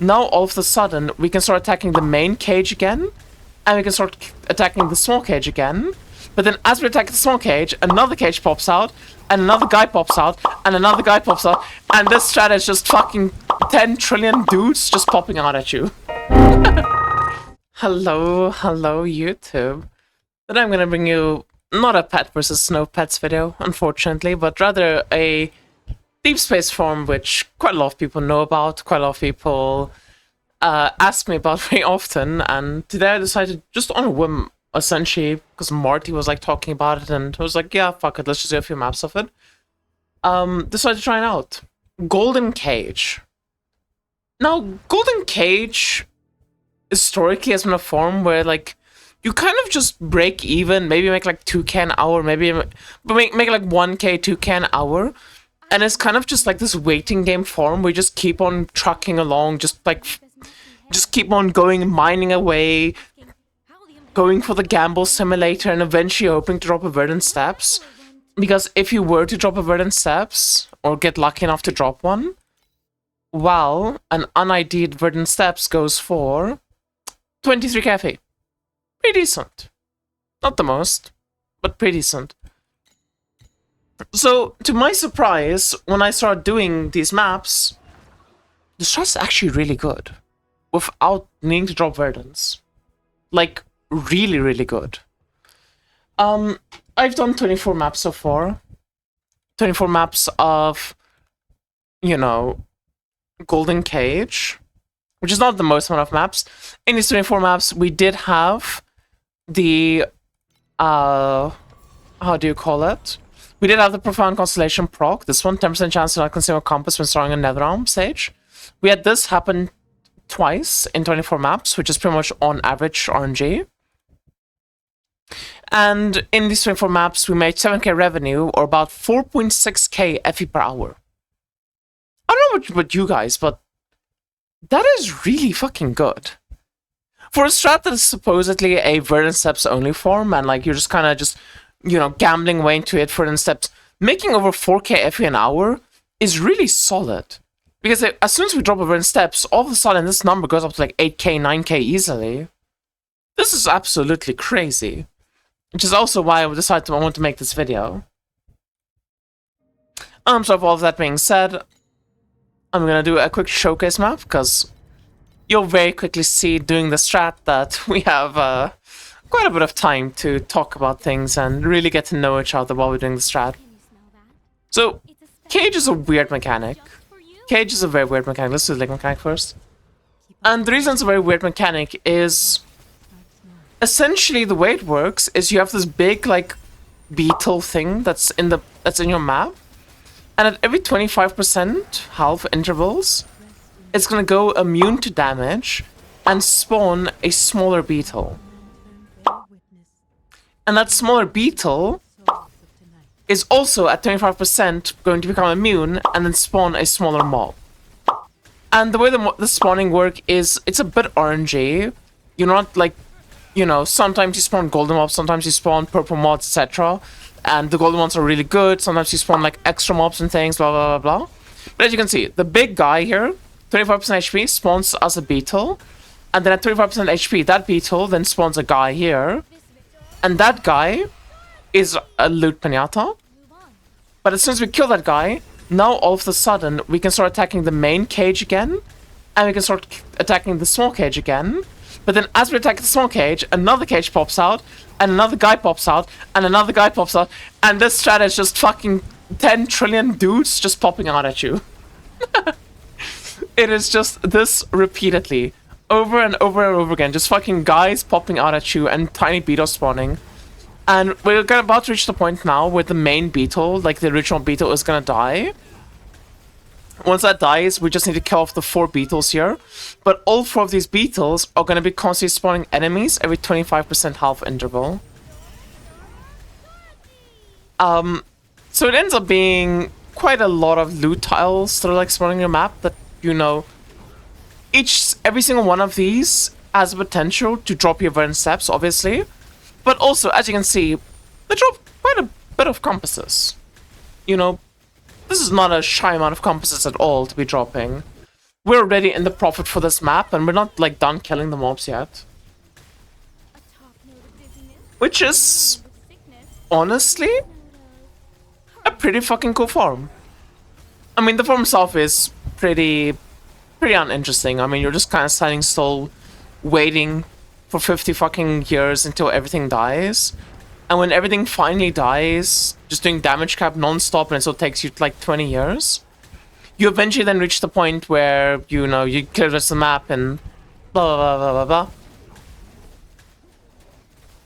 now all of a sudden we can start attacking the main cage again, and we can start attacking the small cage again. But then as we attack the small cage, another cage pops out, and another guy pops out, and another guy pops out, and this strat is just fucking 10 trillion dudes just popping out at you. Hello, YouTube. Today I'm gonna bring you not a pet versus no pets video, unfortunately, but rather a deep space form which quite a lot of people know about, quite a lot of people ask me about very often, and today I decided just on a whim, essentially, because Marty was like talking about it, and I was like, yeah, fuck it, let's just do a few maps of it. Decided to try it out. Golden Cage. Now, Golden Cage historically has been a form where like you kind of just break even, maybe make like 2k an hour, maybe make like 1k, 2k an hour, and it's kind of just like this waiting game form where you just keep on trucking along, just keep on going, mining away, going for the gamble simulator, and eventually hoping to drop a verdant steps. Because if you were to drop a verdant steps, or get lucky enough to drop one, well, an un-ID'd verdant steps goes for 23k FE. Pretty decent. Not the most, but pretty decent. So, to my surprise, when I started doing these maps, the strat's actually really good. Without needing to drop verdants. Like, really, really good. I've done 24 maps so far. 24 maps of, you know, Golden Cage, which is not the most amount of maps. In these 24 maps, we did have the, how do you call it? We did have the Profound Constellation proc. This one, 10% chance to not consume a compass when starting a Netherrealm stage. We had this happen twice in 24 maps, which is pretty much on average RNG. And in these 24 maps, we made 7k revenue, or about 4.6k FE per hour. I don't know about you guys, but that is really fucking good. For a strat that is supposedly a verdant steps only form, and like you're just kind of you know, gambling away into it for verdant steps, making over 4k FE an hour is really solid. Because as soon as we drop a verdant steps, all of a sudden this number goes up to like 8k, 9k easily. This is absolutely crazy. Which is also why I decided I want to make this video. So with all of that being said, I'm gonna do a quick showcase map, because you'll very quickly see doing the strat that we have quite a bit of time to talk about things and really get to know each other while we're doing the strat. So, Cage is a weird mechanic. Cage is a very weird mechanic. Let's do the link mechanic first. And the reason it's a very weird mechanic is essentially the way it works is you have this big like beetle thing that's in your map, and at every 25% half intervals, it's gonna go immune to damage and spawn a smaller beetle. And that smaller beetle is also at 25% going to become immune and then spawn a smaller mob. And the way the spawning work is, it's a bit RNG. You're not like, you know, sometimes you spawn golden mobs, sometimes you spawn purple mobs, etc. And the golden ones are really good. Sometimes you spawn like extra mobs and things, blah, blah, blah, blah. But as you can see, the big guy here, 25% HP, spawns as a beetle. And then at 25% HP, that beetle then spawns a guy here. And that guy is a loot pinata. But as soon as we kill that guy, now all of a sudden, we can start attacking the main cage again. And we can start attacking the small cage again. But then as we attack the small cage, another cage pops out, and another guy pops out, and another guy pops out, and this strat is just fucking 10 trillion dudes just popping out at you. It is just this repeatedly, over and over and over again, just fucking guys popping out at you and tiny beetles spawning. And we're about to reach the point now where the main beetle, like the original beetle, is gonna die. Once that dies, we just need to kill off the 4 beetles here. But all 4 of these beetles are going to be constantly spawning enemies every 25% half interval. So it ends up being quite a lot of loot tiles that are like spawning your map that, you know, every single one of these has the potential to drop your verdant steps, obviously. But also, as you can see, they drop quite a bit of compasses. You know, this is not a shy amount of compasses at all to be dropping. we're already in the profit for this map, and we're not like done killing the mobs yet. Which is honestly a pretty fucking cool farm. I mean, the farm itself is pretty uninteresting. I mean, you're just kind of standing still, waiting for 50 fucking years until everything dies. And when everything finally dies, just doing damage cap non-stop, and it still takes you like 20 years. You eventually then reach the point where, you know, you clear the rest of the map and blah, blah, blah, blah, blah.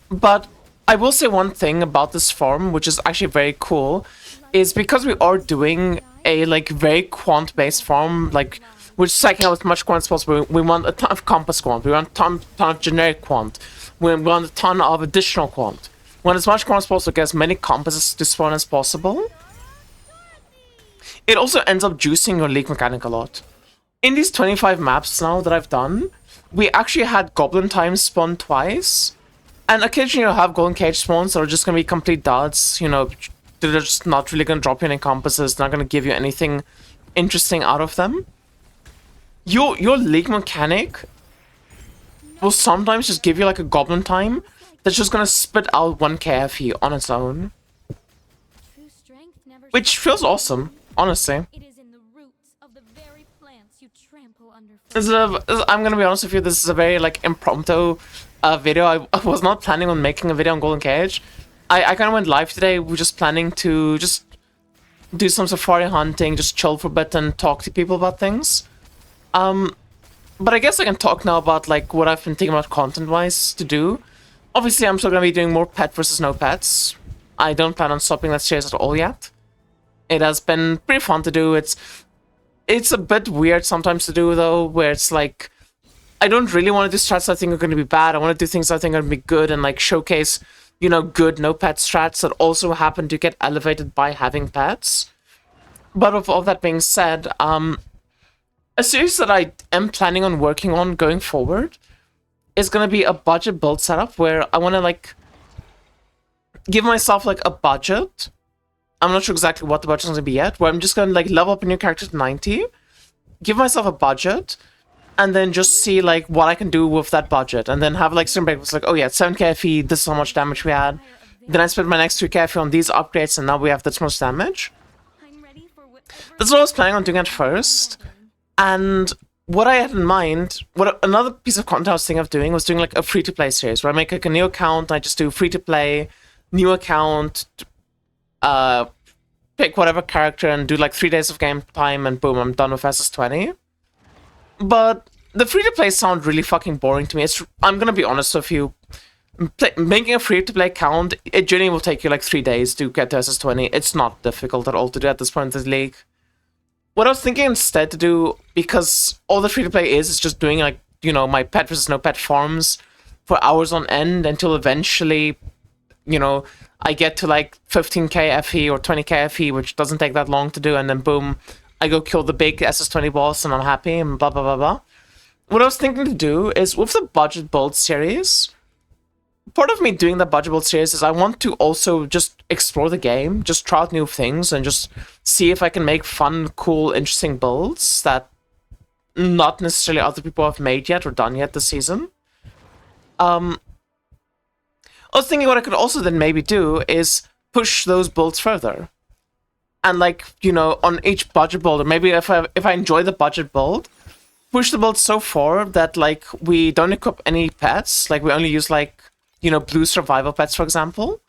But I will say one thing about this farm, which is actually very cool, is because we are doing a like very quant-based farm, like we're stacking out as much quant as possible. We want a ton of compass quant, we want a ton of generic quant, we want a ton of additional quant. We want as much quant as possible to get as many compasses to spawn as possible. It also ends up juicing your league mechanic a lot. In these 25 maps now that I've done, we actually had goblin times spawn twice. And occasionally you'll have golden cage spawns that are just going to be complete duds. You know, they're just not really going to drop you any compasses, not going to give you anything interesting out of them. Your league mechanic will sometimes just give you like a goblin time that's just going to spit out 1 KFE on its own. Which feels awesome, honestly. I'm going to be honest with you, this is a very like impromptu video. I was not planning on making a video on Golden Cage. I kind of went live today. We're just planning to just do some safari hunting, just chill for a bit and talk to people about things. But I guess I can talk now about like what I've been thinking about content-wise to do. Obviously, I'm still going to be doing more pet versus no pets. I don't plan on stopping that series at all yet. It has been pretty fun to do. It's a bit weird sometimes to do though, where it's like I don't really want to do strats I think are going to be bad. I want to do things I think are going to be good and like showcase, you know, good no pet strats that also happen to get elevated by having pets. But with all that being said, a series that I am planning on working on going forward is going to be a budget build setup where I want to like give myself like a budget. I'm not sure exactly what the budget's going to be yet, where I'm just going to like level up a new character to 90, give myself a budget, and then just see like what I can do with that budget, and then have like some breakfast like, oh yeah, 7 KFE, this is how much damage we had. Then I spent my next 3 KFE on these upgrades, and now we have this much damage. That's what I was planning on doing at first. And what I had in mind, another piece of content I was thinking of doing was doing like a free-to-play series, where I make like a new account, I just do free-to-play, new account, pick whatever character and do like 3 days of game time, and boom, I'm done with SS20. But the free-to-play sound really fucking boring to me. I'm gonna be honest with you. Making a free-to-play account, it generally will take you like 3 days to get to SS20. It's not difficult at all to do at this point in the league. What I was thinking instead to do, because all the free-to-play is just doing like, you know, my pet versus no pet farms for hours on end until eventually, you know, I get to like 15k FE or 20k FE, which doesn't take that long to do, and then boom, I go kill the big SS20 boss and I'm happy and blah blah blah blah. What I was thinking to do is, with the budget build series, part of me doing the budget build series is I want to also just explore the game, just try out new things, and just see if I can make fun, cool, interesting builds that not necessarily other people have made yet or done yet this season. I was thinking what I could also then maybe do is push those builds further. And like, you know, on each budget build, or maybe if I enjoy the budget build, push the build so far that like we don't equip any pets, like we only use like, you know, blue survival pets, for example.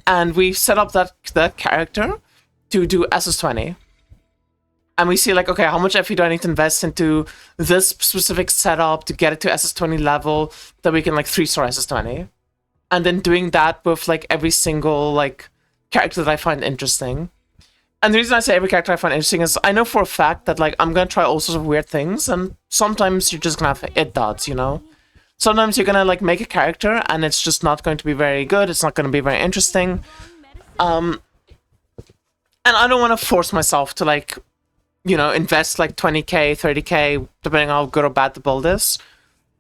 And we set up that character to do SS20. And we see like, okay, how much FE do I need to invest into this specific setup to get it to SS20 level that we can like 3-star SS20. And then doing that with like every single like character that I find interesting. And the reason I say every character I find interesting is I know for a fact that like I'm gonna try all sorts of weird things, and sometimes you're just gonna have it duds, you know? Sometimes you're gonna like make a character and it's just not going to be very good, it's not gonna be very interesting. And I don't wanna force myself to like, you know, invest like 20k, 30k, depending on how good or bad the build is,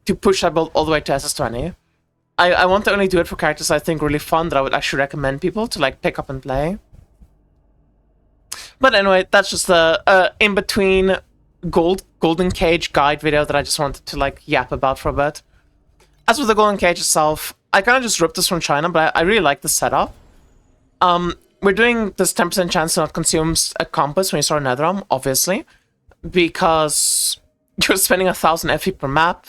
to push that build all the way to SS20. I want to only do it for characters I think really fun that I would actually recommend people to like pick up and play. But anyway, that's just the in-between golden cage guide video that I just wanted to like yap about for a bit. As for the golden cage itself, I kind of just ripped this from China, but I really like the setup. We're doing this 10% chance to not consume a compass when you start a netherrealm, obviously, because you're spending 1000 FE per map.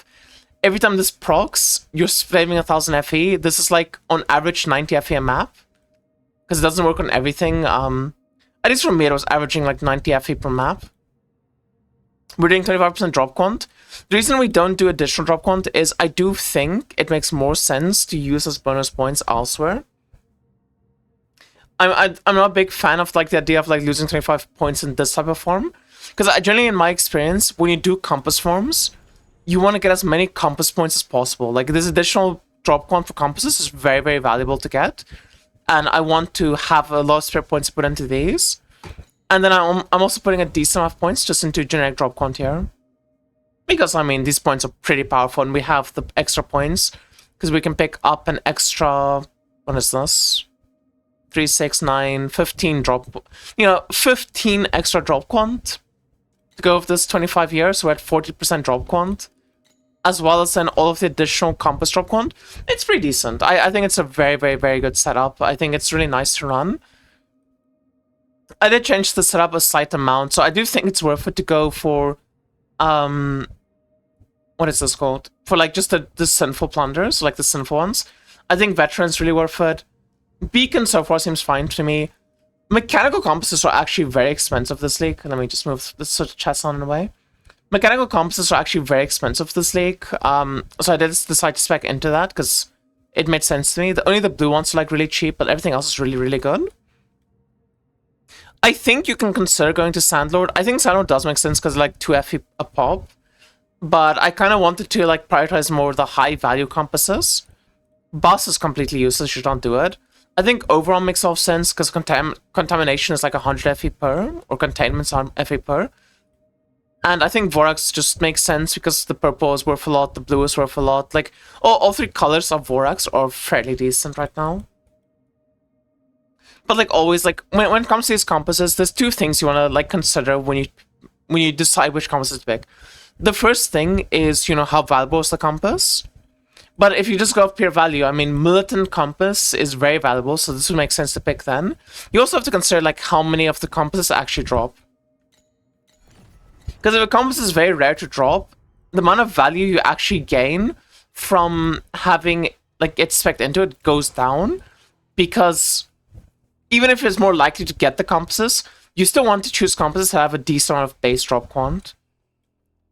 Every time this procs, you're saving 1000 FE. This is like on average 90 FE a map, because it doesn't work on everything. At least for me, it was averaging like 90 FE per map. We're doing 25% drop quant. The reason we don't do additional drop quant is I do think it makes more sense to use as bonus points elsewhere. I'm not a big fan of like the idea of like losing 25 points in this type of form, because generally in my experience, when you do compass forms, you want to get as many compass points as possible. Like this additional drop quant for compasses is very, very valuable to get, and I want to have a lot of spare points put into these. And then I'm also putting a decent amount of points just into generic drop quant here, because I mean these points are pretty powerful, and we have the extra points because we can pick up an extra, what is this? 3, 6, 9, 15 drop, 15 extra drop quant to go with this 25 years, so we're at 40% drop quant, as well as then all of the additional compass drop quant. It's pretty decent. I think it's a very, very, very good setup. I think it's really nice to run. I did change the setup a slight amount, so I do think it's worth it to go for, what is this called? For like just the sinful plunders, like the sinful ones. I think veteran's really worth it. Beacon so far seems fine to me. Mechanical compasses are actually very expensive this league. Let me just move this sort of chest on away. Mechanical compasses are actually very expensive this league. So I did decide to spec into that because it made sense to me. Only the blue ones are like really cheap, but everything else is really, really good. I think you can consider going to Sandlord. I think Sandlord does make sense because like 2 FE a pop. But I kind of wanted to like prioritize more the high value compasses. Bus is completely useless, you should not do it. I think overall makes all sense because contamination is like 100 FE per, or containment's on FE per. And I think Vorax just makes sense because the purple is worth a lot, the blue is worth a lot. Like, all 3 colors of Vorax are fairly decent right now. But like always, like when it comes to these compasses, there's 2 things you want to like consider when you decide which compasses to pick. The first thing is, how valuable is the compass? But if you just go off pure value, I mean, militant compass is very valuable, so this would make sense to pick then. You also have to consider like how many of the compasses actually drop. Because if a compass is very rare to drop, the amount of value you actually gain from having like it spec'd into it goes down. Because even if it's more likely to get the compasses, you still want to choose compasses that have a decent amount of base drop quant.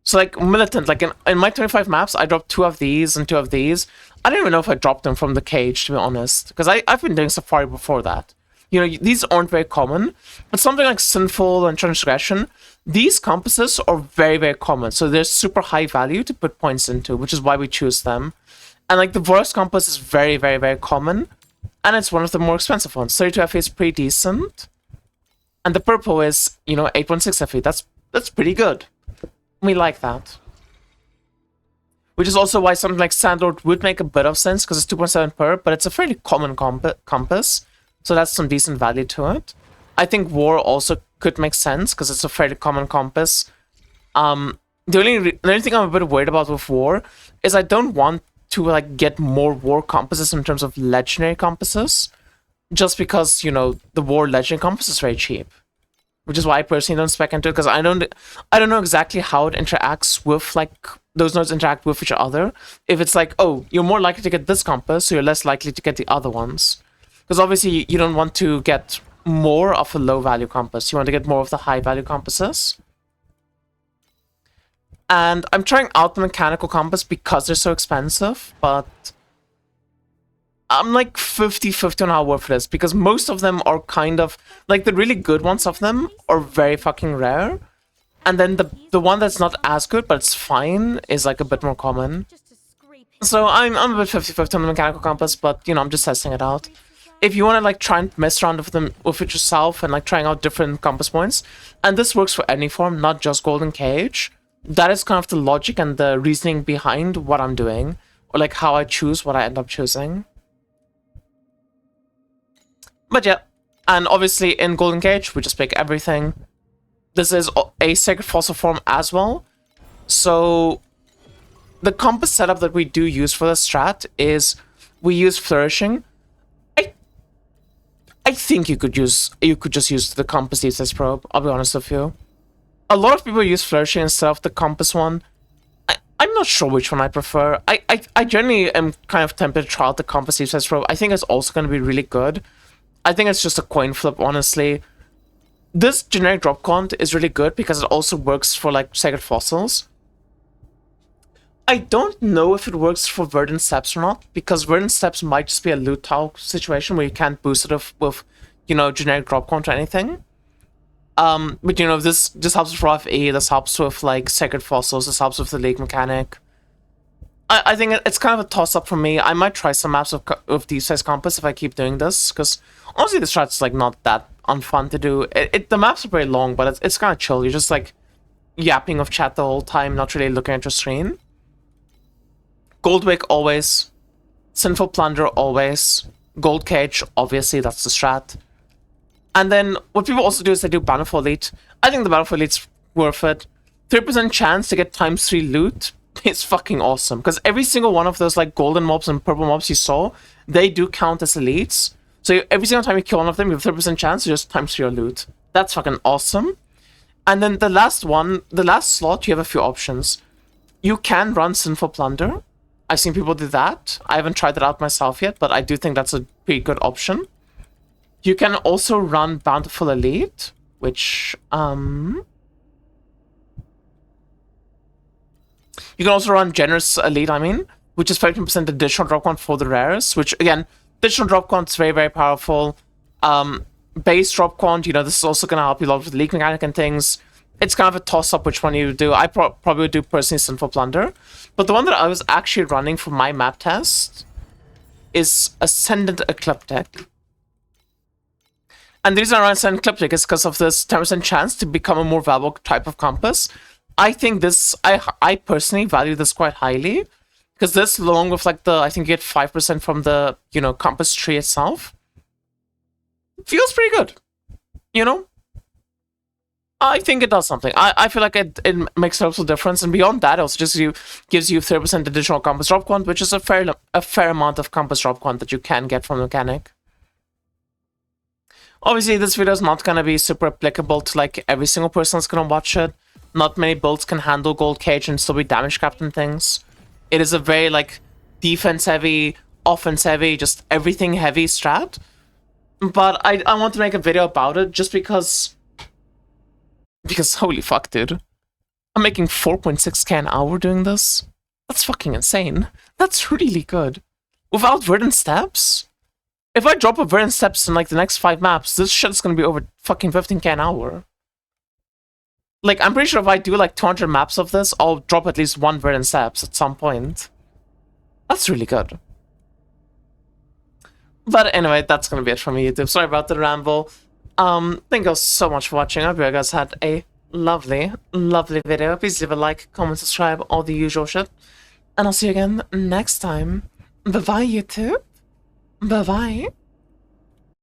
So like militant, like in my 25 maps, I dropped 2 of these and 2 of these. I don't even know if I dropped them from the cage, to be honest, because I've been doing Safari before that. These aren't very common, but something like Sinful and Transgression, these compasses are very, very common. So they're super high value to put points into, which is why we choose them. And like the Vorax compass is very, very, very common, and it's one of the more expensive ones. 32 FE is pretty decent, and the purple is 8.6 FE. That's pretty good. We like that. Which is also why something like Sandlord would make a bit of sense, because it's 2.7 per, but it's a fairly common compass, so that's some decent value to it. I think War also could make sense, because it's a fairly common compass. The only thing I'm a bit worried about with War is I don't want to like get more War compasses in terms of legendary compasses, just because, the War legendary compass is very cheap. Which is why I personally don't spec into it, because I don't know exactly how it interacts with, like, those nodes interact with each other. If it's like, oh, you're more likely to get this compass, so you're less likely to get the other ones. Because obviously you don't want to get more of a low value compass. You want to get more of the high value compasses. And I'm trying out the mechanical compass because they're so expensive, but I'm like 50-50 on how worth it is, because most of them are kind of like the really good ones of them are very fucking rare, and then the one that's not as good but it's fine is like a bit more common. So I'm a bit 50-50 on the mechanical compass, but I'm just testing it out. If you want to like try and mess around with them with it yourself and like trying out different compass points, and this works for any form, not just Golden Cage, that is kind of the logic and the reasoning behind what I'm doing, or like how I choose what I end up choosing. But yeah, and obviously in Golden Cage, we just pick everything. this is a sacred fossil form as well. So the compass setup that we do use for the strat is we use flourishing. I think you could just use the compass defense probe, I'll be honest with you. A lot of people use flourishing instead of the compass one. I'm not sure which one I prefer. I generally am kind of tempted to try out the compass defense probe. I think it's also going to be really good. I think it's just a coin flip, honestly. This generic drop count is really good because it also works for like sacred fossils. I don't know if it works for Verdant Steps or not, because Verdant Steps might just be a loot tile situation where you can't boost it with, you know, generic drop count or anything. But you know, this helps with FE, this helps with like sacred fossils, this helps with the league mechanic. I think it's kind of a toss-up for me. I might try some maps of these size compass if I keep doing this, because honestly the strat's like not that unfun to do. The maps are very long, but it's kind of chill. You're just like yapping of chat the whole time, not really looking at your screen. Goldwick always, Sinful Plunder always, Gold Cage, obviously that's the strat. And then what people also do is they do Bountiful Elite. I think the Bountiful Elite's worth it. 3% chance to get ×3 loot is fucking awesome, because every single one of those like golden mobs and purple mobs you saw, they do count as elites. So every single time you kill one of them, you have 3% chance to just ×3 your loot. That's fucking awesome. And then the last slot, you have a few options. You can run Sinful Plunder. I've seen people do that. I haven't tried that out myself yet, but I do think that's a pretty good option. You can also run Bountiful Elite, which, you can also run Generous Elite, which is 15% additional drop count for the rares, which, again, additional drop count is very, very powerful. Base drop count, you know, this is also going to help you a lot with league mechanic and things. It's kind of a toss-up which one you would do. I probably would do personally Sinful Plunder. But the one that I was actually running for my map test is Ascendant Ecliptic. And the reason I run Ascendant Ecliptic is because of this 10% chance to become a more valuable type of compass. I think this, I personally value this quite highly. Because this, along with like I think you get 5% from the, you know, compass tree itself. Feels pretty good. You know? I think it does something. I feel like it makes a total difference, and beyond that, it also just gives you 30% additional compass drop quant, which is a fair amount of compass drop quant that you can get from the mechanic. Obviously, this video is not gonna be super applicable to like every single person that's gonna watch it. Not many builds can handle Gold Cage and still be damage capped and things. It is a very like defense heavy, offense heavy, just everything heavy strat. But I want to make a video about it just because holy fuck, dude. I'm making 4.6k an hour doing this. That's fucking insane. That's really good. Without Verdant Steps? If I drop a Verdant Steps in like the next 5 maps, this shit's gonna be over fucking 15k an hour. Like, I'm pretty sure if I do like 200 maps of this, I'll drop at least 1 Verdant Steps at some point. That's really good. But anyway, that's gonna be it from me, YouTube. Sorry about the ramble. Thank you all so much for watching. I hope you guys had a lovely video. Please leave a like, comment, subscribe, all the usual shit. And I'll see you again next time. Bye-bye, YouTube. Bye-bye.